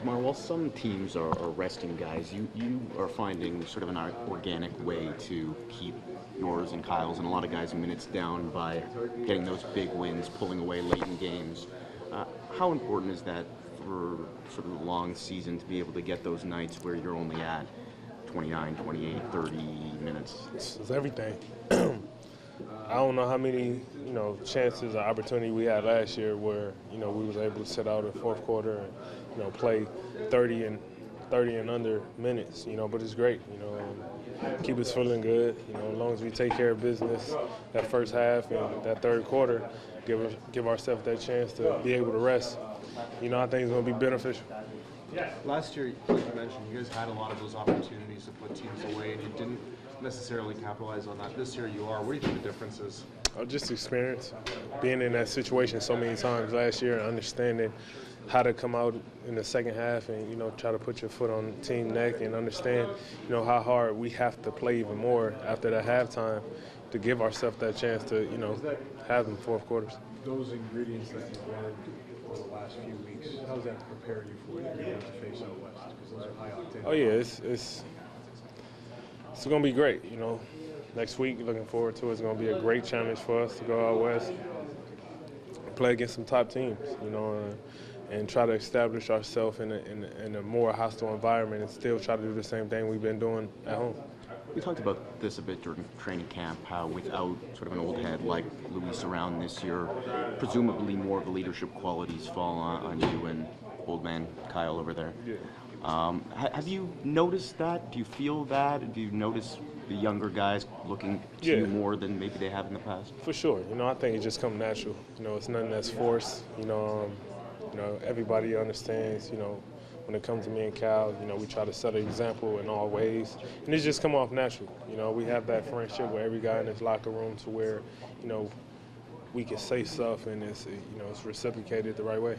DeMar, while some teams are resting guys, you are finding sort of an organic way to keep yours and Kyle's and a lot of guys' minutes down by getting those big wins, pulling away late in games. How important is that for sort of the long season to be able to get those nights where you're only at 29, 28, 30 minutes? It's everything. I don't know how many, chances or opportunity we had last year where, we was able to sit out in fourth quarter and, play 30 and under minutes, but it's great, keep us feeling good, as long as we take care of business that first half and that third quarter, give ourselves that chance to be able to rest, I think it's going to be beneficial. Last year, like you mentioned, you guys had a lot of those opportunities to put teams away, and you didn't necessarily capitalize on that. This year you are. What do you think the difference is? Just experience, being in that situation so many times last year and understanding how to come out in the second half and, try to put your foot on the team neck and understand, how hard we have to play even more after that halftime to give ourselves that chance to, have them fourth quarters. Those ingredients that you've learned over the last few weeks, how does that prepare you for what you're going to face out west? Because those are high octane. Oh yeah, it's going to be great. Next week, looking forward to it. It's going to be a great challenge for us to go out west, play against some top teams. And try to establish ourselves in a more hostile environment and still try to do the same thing we've been doing at home. We talked about this a bit during training camp, how without sort of an old head like Luis around this year, presumably more of the leadership qualities fall on you and old man Kyle over there. Yeah. Have you noticed that? Do you feel that? Do you notice the younger guys looking to you more than maybe they have in the past? For sure. I think it just comes natural. It's nothing that's forced. Everybody understands, when it comes to me and Cal, we try to set an example in all ways. And it just come off natural. We have that friendship with every guy in this locker room to where, we can say stuff and it's reciprocated the right way.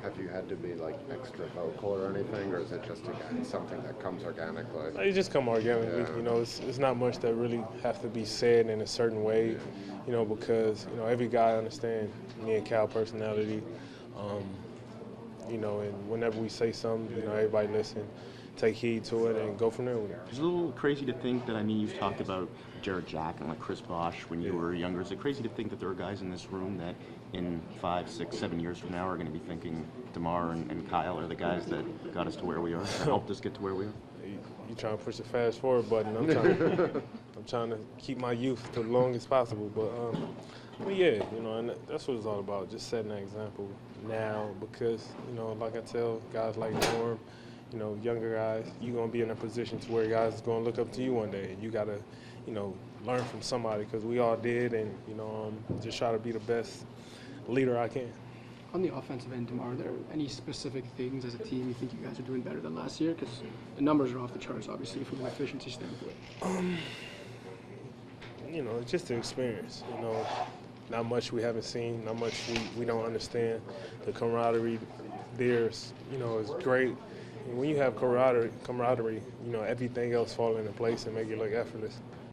Have you had to be extra vocal or anything, or is it just something that comes organically? It just come organically. Yeah. It's not much that really have to be said in a certain way, because every guy understands me and Cal personality. And whenever we say something, everybody listen, take heed to it, and go from there with it. It's a little crazy to think that, you've talked about Jared Jack and Chris Bosh when you were younger. Is it crazy to think that there are guys in this room that in 5, 6, 7 years from now are going to be thinking DeMar and Kyle are the guys that got us to where we are, that helped us get to where we are? You trying to push the fast forward button. I'm trying to keep my youth to the longest possible. But yeah, and that's what it's all about, just setting an example now because, like I tell guys like Norm, younger guys, you're going to be in a position to where guys is going to look up to you one day. And you got to, learn from somebody because we all did and, just try to be the best leader I can. On the offensive end, DeMar, are there any specific things as a team you think you guys are doing better than last year? Because the numbers are off the charts, obviously, from an efficiency standpoint. It's just the experience, Not much we haven't seen, not much we don't understand. The camaraderie there is, is great. And when you have camaraderie, everything else falls into place and make it look effortless.